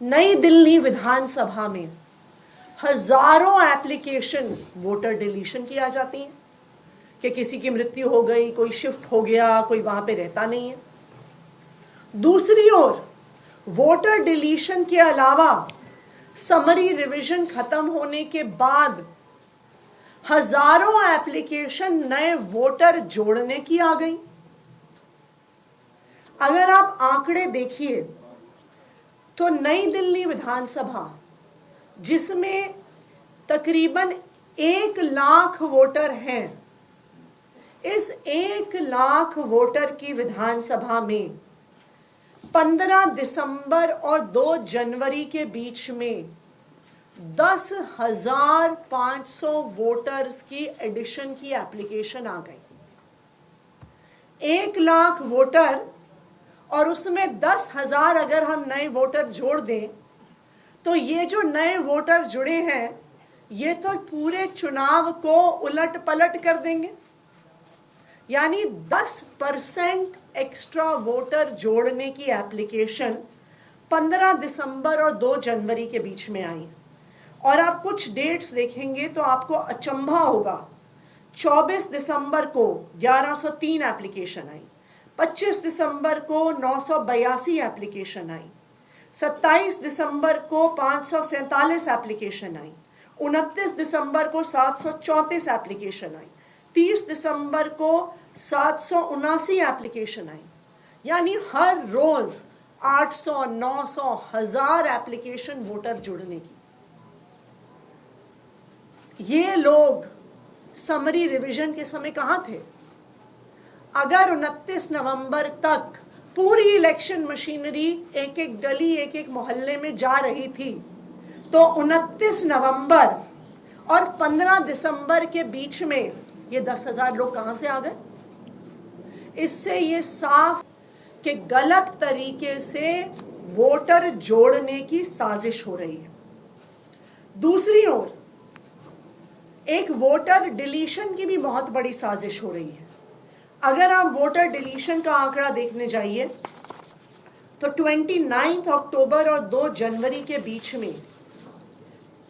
नई दिल्ली विधानसभा में हजारों एप्लीकेशन वोटर डिलीशन की आ जाती हैं कि किसी की मृत्यु हो गई, कोई शिफ्ट हो गया, कोई वहां पे रहता नहीं है। दूसरी ओर वोटर डिलीशन के अलावा समरी रिवीजन खत्म होने के बाद हजारों एप्लीकेशन नए वोटर जोड़ने की आ गई। अगर आप आंकड़े देखिए तो नई दिल्ली विधानसभा, जिसमें तकरीबन 1 लाख वोटर हैं, इस 1 लाख वोटर की विधानसभा में 15 दिसंबर और 2 जनवरी के बीच में 10,500 वोटर्स की एडिशन की एप्लीकेशन आ गई। 1 लाख वोटर और उसमें 10,000 अगर हम नए वोटर जोड़ दें तो ये जो नए वोटर जुड़े हैं ये तो पूरे चुनाव को उलट पलट कर देंगे। यानी 10% एक्स्ट्रा वोटर जोड़ने की एप्लीकेशन 15 दिसंबर और 2 जनवरी के बीच में आई। और आप कुछ डेट्स देखेंगे तो आपको अचंभा होगा। 24 दिसंबर को 1103 एप्लीकेशन आई, 25 दिसंबर को 982 एप्लीकेशन आई, 27 दिसंबर को 547 एप्लीकेशन आई, 29 दिसंबर को 734 एप्लीकेशन आई, 30 दिसंबर को 779 एप्लीकेशन आई। यानी हर रोज 800, 900, 1000 एप्लीकेशन वोटर जुड़ने की। ये लोग समरी रिवीजन के समय कहां थे? अगर 29 नवंबर तक पूरी इलेक्शन मशीनरी एक एक गली, एक एक मोहल्ले में जा रही थी, तो 29 नवंबर और 15 दिसंबर के बीच में ये 10,000 लोग कहां से आ गए? इससे ये साफ कि गलत तरीके से वोटर जोड़ने की साजिश हो रही है। दूसरी ओर एक वोटर डिलीशन की भी बहुत बड़ी साजिश हो रही है। अगर आप वोटर डिलीशन का आंकड़ा देखने जाइए तो 29 अक्टूबर और 2 जनवरी के बीच में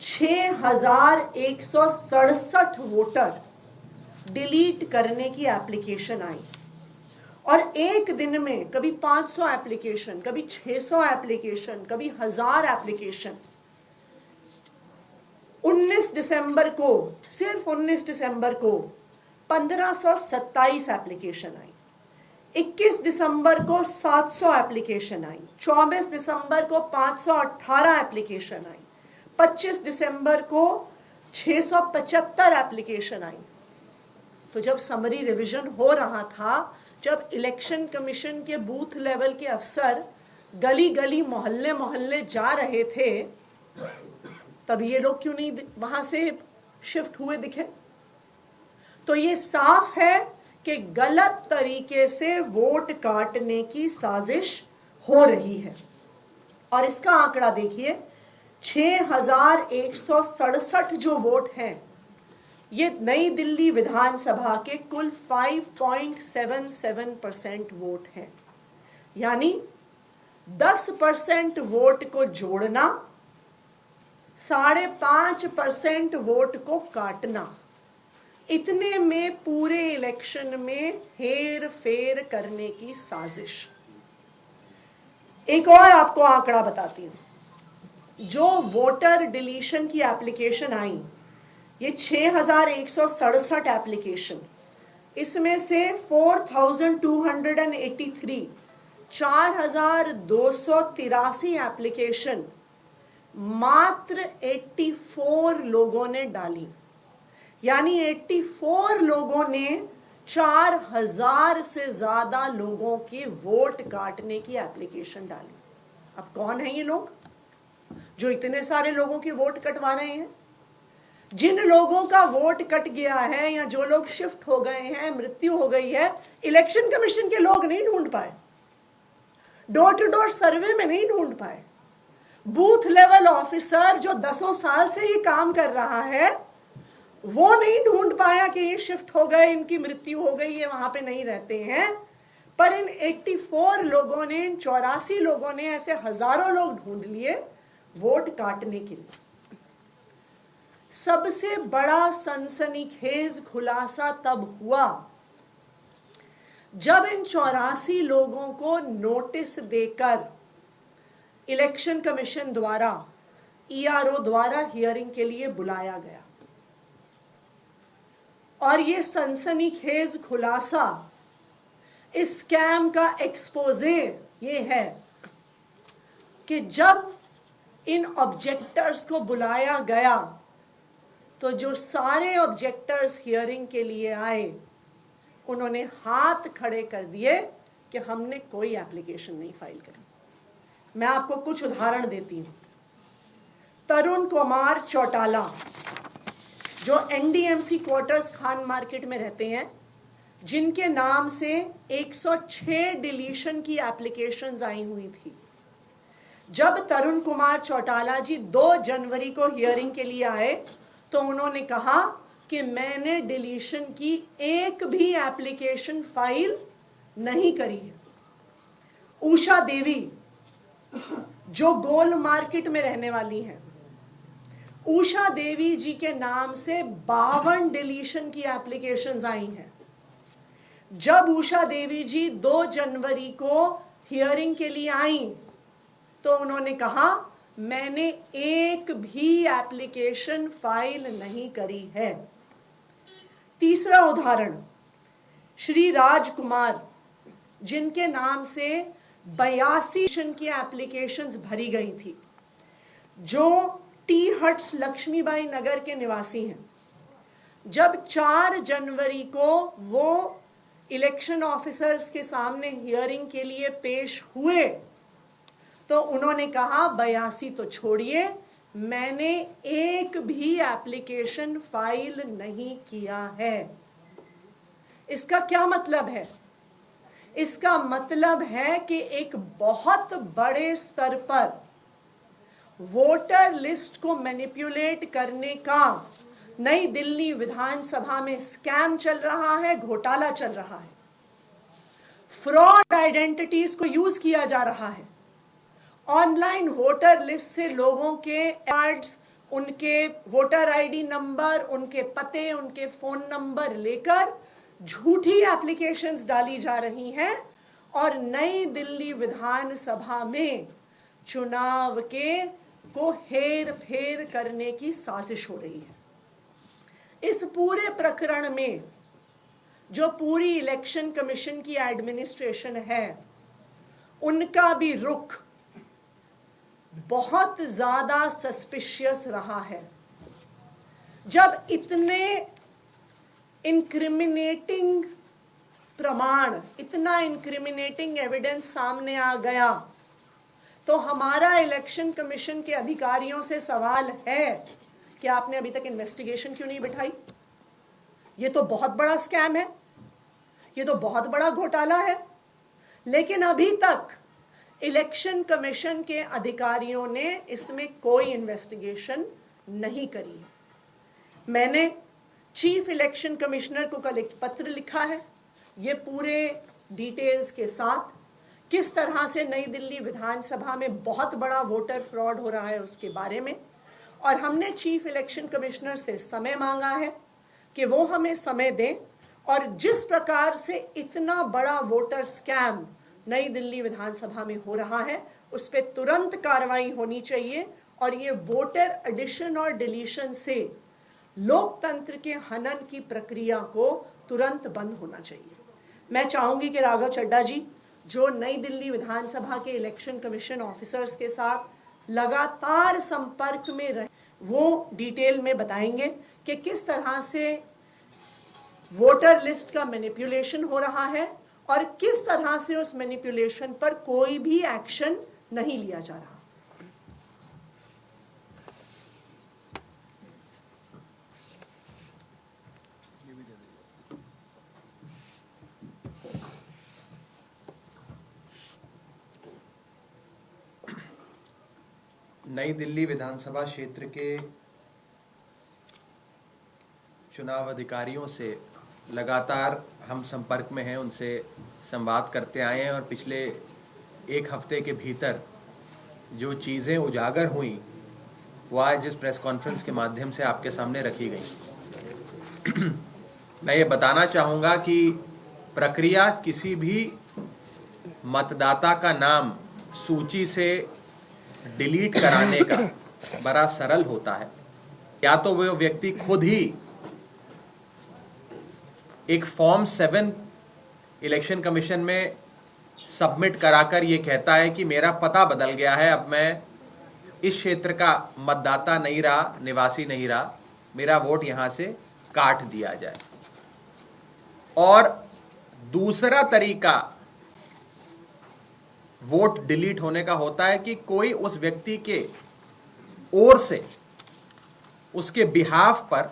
6,167 वोटर डिलीट करने की एप्लीकेशन आई। और एक दिन में कभी 500 एप्लीकेशन, कभी 600 एप्लीकेशन, कभी 1000 एप्लीकेशन। 19 दिसंबर को, सिर्फ 19 दिसंबर को 1527 एप्लीकेशन आई, 21 दिसंबर को 700 एप्लीकेशन आई, 24 दिसंबर को 518 एप्लीकेशन आई, 25 दिसंबर को 675 एप्लीकेशन आई। तो जब समरी रिवीजन हो रहा था, जब इलेक्शन कमीशन के बूथ लेवल के अफसर गली गली, मोहल्ले मोहल्ले जा रहे थे, तब ये लोग क्यों नहीं वहां से शिफ्ट हुए दिखे? तो ये साफ है कि गलत तरीके से वोट काटने की साजिश हो रही है। और इसका आंकड़ा देखिए, 6,167 जो वोट हैं, ये नई दिल्ली विधानसभा के कुल 5.77% वोट हैं। यानी 10% वोट को जोड़ना, 5.5% वोट को काटना, इतने में पूरे इलेक्शन में हेर फेर करने की साजिश। एक और आपको आंकड़ा बताती हूं। जो वोटर डिलीशन की एप्लीकेशन आई, ये 6,167 एप्लीकेशन, इसमें से 4,283 4,283 एप्लीकेशन मात्र 84 लोगों ने डाली। यानी 84 लोगों ने 4,000 से ज्यादा लोगों की वोट काटने की एप्लीकेशन डाली। अब कौन है ये लोग जो इतने सारे लोगों की वोट कटवा रहे हैं? जिन लोगों का वोट कट गया है या जो लोग शिफ्ट हो गए हैं, मृत्यु हो गई है, इलेक्शन कमीशन के लोग नहीं ढूंढ पाए, डोर टू डोर सर्वे में नहीं ढूंढ पाए, बूथ लेवल ऑफिसर जो 10 साल से ये काम कर रहा है वो नहीं ढूंढ पाया कि ये शिफ्ट हो गए, इनकी मृत्यु हो गई, ये वहां पे नहीं रहते हैं। पर इन 84 लोगों ने, इन 84 लोगों ने ऐसे हजारों लोग ढूंढ लिए वोट काटने के लिए। सबसे बड़ा सनसनीखेज खुलासा तब हुआ जब इन 84 लोगों को नोटिस देकर इलेक्शन कमीशन द्वारा, ईआरओ द्वारा हियरिंग के लिए बुलाया गया। और ये सनसनीखेज खुलासा, इस स्कैम का एक्सपोजे ये है कि जब इन ऑब्जेक्टर्स को बुलाया गया तो जो सारे ऑब्जेक्टर्स हियरिंग के लिए आए उन्होंने हाथ खड़े कर दिए कि हमने कोई एप्लीकेशन नहीं फाइल करी। मैं आपको कुछ उदाहरण देती हूं। तरुण कुमार चौटाला जो एनडीएमसी क्वार्टर्स खान मार्केट में रहते हैं, जिनके नाम से 106 डिलीशन की एप्लीकेशंस आई हुई थी। जब तरुण कुमार चौटाला जी 2 जनवरी को हियरिंग के लिए आए तो उन्होंने कहा कि मैंने डिलीशन की एक भी एप्लीकेशन फाइल नहीं करी है। उषा देवी जो गोल मार्केट में रहने वाली हैं, उषा देवी जी के नाम से 52 डिलीशन की एप्लीकेशंस आई हैं। जब उषा देवी जी 2 जनवरी को हियरिंग के लिए आई तो उन्होंने कहा मैंने एक भी एप्लीकेशन फाइल नहीं करी है। तीसरा उदाहरण, श्री राजकुमार जिनके नाम से 82 की एप्लीकेशंस भरी गई थी, जो टी हट्स लक्ष्मीबाई नगर के निवासी हैं। जब 4 जनवरी को वो इलेक्शन ऑफिसर्स के सामने हियरिंग के लिए पेश हुए तो उन्होंने कहा 82 तो छोड़िए, मैंने एक भी एप्लीकेशन फाइल नहीं किया है। इसका क्या मतलब है? इसका मतलब है कि एक बहुत बड़े स्तर पर वोटर लिस्ट को मैनिपुलेट करने का नई दिल्ली विधानसभा में स्कैम चल रहा है, घोटाला चल रहा है। फ्रॉड आइडेंटिटीज को यूज किया जा रहा है। ऑनलाइन वोटर लिस्ट से लोगों के कार्ड्स, उनके वोटर आईडी नंबर, उनके पते, उनके फोन नंबर लेकर झूठी एप्लीकेशंस डाली जा रही हैं और नई दिल्ली विधानसभा में चुनाव को हेर फेर करने की साजिश हो रही है। इस पूरे प्रकरण में जो पूरी इलेक्शन कमीशन की एडमिनिस्ट्रेशन है, उनका भी रुख बहुत ज्यादा सस्पिशियस रहा है। जब इतने इंक्रिमिनेटिंग प्रमाण, इतना इंक्रिमिनेटिंग एविडेंस सामने आ गया तो हमारा इलेक्शन कमीशन के अधिकारियों से सवाल है कि आपने अभी तक इन्वेस्टिगेशन क्यों नहीं बिठाई? ये तो बहुत बड़ा स्कैम है, ये तो बहुत बड़ा घोटाला है, लेकिन अभी तक इलेक्शन कमीशन के अधिकारियों ने इसमें कोई इन्वेस्टिगेशन नहीं करी है। मैंने चीफ इलेक्शन कमिश्नर को कल एक पत्र लिखा है, ये पूरे डिटेल्स के साथ, किस तरह से नई दिल्ली विधानसभा में बहुत बड़ा वोटर फ्रॉड हो रहा है उसके बारे में। और हमने चीफ इलेक्शन कमिश्नर से समय मांगा है कि वो हमें समय दें और जिस प्रकार से इतना बड़ा वोटर स्कैम नई दिल्ली विधानसभा में हो रहा है उस पर तुरंत कार्रवाई होनी चाहिए और ये वोटर एडिशन और डिलीशन से लोकतंत्र के हनन की प्रक्रिया को तुरंत बंद होना चाहिए। मैं चाहूंगी कि राघव चड्ढा जी, जो नई दिल्ली विधानसभा के इलेक्शन कमीशन ऑफिसर्स के साथ लगातार संपर्क में रहे, वो डिटेल में बताएंगे कि किस तरह से वोटर लिस्ट का मैनिपुलेशन हो रहा है और किस तरह से उस मैनिपुलेशन पर कोई भी एक्शन नहीं लिया जा रहा। नई दिल्ली विधानसभा क्षेत्र के चुनाव अधिकारियों से लगातार हम संपर्क में हैं, उनसे संवाद करते आए हैं और पिछले एक हफ्ते के भीतर जो चीज़ें उजागर हुई वो आज इस प्रेस कॉन्फ्रेंस के माध्यम से आपके सामने रखी गई। मैं ये बताना चाहूँगा कि प्रक्रिया किसी भी मतदाता का नाम सूची से डिलीट कराने का बड़ा सरल होता है। या तो वो व्यक्ति खुद ही एक फॉर्म 7 इलेक्शन कमीशन में सबमिट कराकर ये कहता है कि मेरा पता बदल गया है, अब मैं इस क्षेत्र का मतदाता नहीं रहा, निवासी नहीं रहा, मेरा वोट यहां से काट दिया जाए। और दूसरा तरीका वोट डिलीट होने का होता है कि कोई उस व्यक्ति के ओर से उसके बिहाफ पर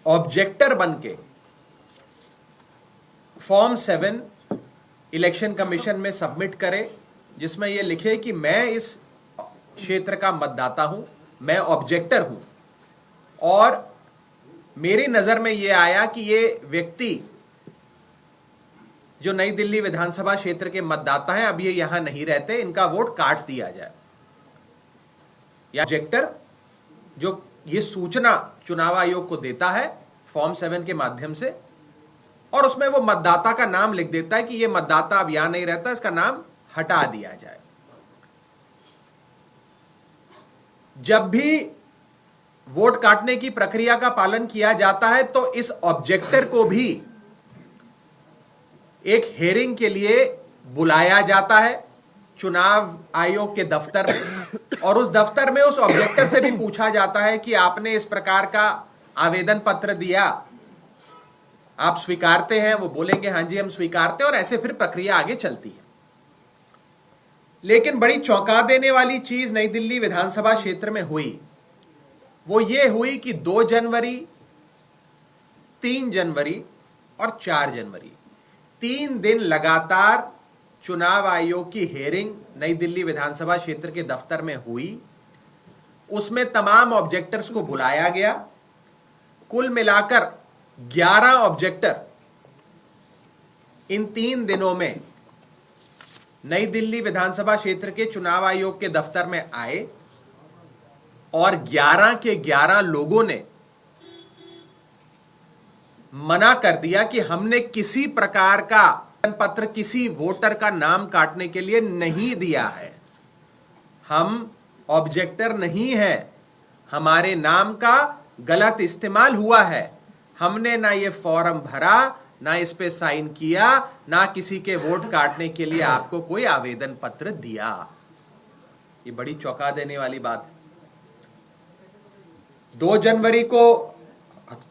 ऑब्जेक्टर बनके फॉर्म 7 इलेक्शन कमीशन में सबमिट करे, जिसमें यह लिखे कि मैं इस क्षेत्र का मतदाता हूं, मैं ऑब्जेक्टर हूं और मेरी नजर में यह आया कि ये व्यक्ति जो नई दिल्ली विधानसभा क्षेत्र के मतदाता हैं, अब ये यहां नहीं रहते, इनका वोट काट दिया जाए। या ऑब्जेक्टर जो ये सूचना चुनाव आयोग को देता है फॉर्म 7 के माध्यम से, और उसमें वो मतदाता का नाम लिख देता है कि ये मतदाता अब यहां नहीं रहता, इसका नाम हटा दिया जाए। जब भी वोट काटने की प्रक्रिया का पालन किया जाता है तो इस ऑब्जेक्टर को भी एक हेयरिंग के लिए बुलाया जाता है चुनाव आयोग के दफ्तर में, और उस दफ्तर में उस ऑब्जेक्टर से भी पूछा जाता है कि आपने इस प्रकार का आवेदन पत्र दिया, आप स्वीकारते हैं? वो बोलेंगे हाँ जी हम स्वीकारते हैं, और ऐसे फिर प्रक्रिया आगे चलती है। लेकिन बड़ी चौंका देने वाली चीज नई दिल्ली विधानसभा क्षेत्र में हुई, वो ये हुई कि 2 जनवरी, 3 जनवरी और 4 जनवरी 3 दिन लगातार चुनाव आयोग की हेयरिंग नई दिल्ली विधानसभा क्षेत्र के दफ्तर में हुई। उसमें तमाम ऑब्जेक्टर्स को बुलाया गया। कुल मिलाकर 11 ऑब्जेक्टर इन 3 दिनों में नई दिल्ली विधानसभा क्षेत्र के चुनाव आयोग के दफ्तर में आए और 11 के 11 लोगों ने मना कर दिया कि हमने किसी प्रकार का पत्र किसी वोटर का नाम काटने के लिए नहीं दिया है, हम ऑब्जेक्टर नहीं है, हमारे नाम का गलत इस्तेमाल हुआ है, हमने ना ये फॉर्म भरा, ना इस पे साइन किया, ना किसी के वोट काटने के लिए आपको कोई आवेदन पत्र दिया। ये बड़ी चौंका देने वाली बात है। 2 जनवरी को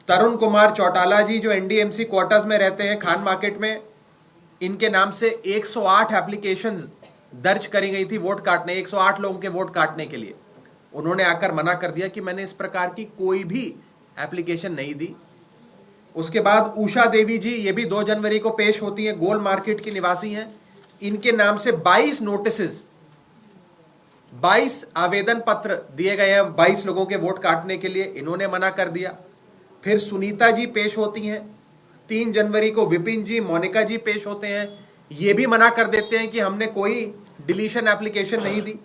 तरुण कुमार चौटाला जी जो एनडीएमसी क्वार्टर्स में रहते हैं खान मार्केट में, इनके नाम से 108 एप्लीकेशंस दर्ज करी गई थी वोट काटने, 108 लोगों के वोट काटने के लिए। उन्होंने आकर मना कर दिया कि मैंने इस प्रकार की कोई भी एप्लीकेशन नहीं दी। उसके बाद उषा देवी जी, ये भी 2 जनवरी को पेश होती हैं, गोल मार्केट की निवासी हैं, इनके नाम से 22 नोटिसेस, 22 आवेदन पत्र दिए गए हैं 22 लोगों के वोट काटने के लिए, इन्होंने मना कर दिया। फिर सुनीता जी पेश होती हैं 3 जनवरी को, विपिन जी, मोनिका जी पेश होते हैं, ये भी मना कर देते हैं कि हमने कोई डिलीशन एप्लीकेशन नहीं दी।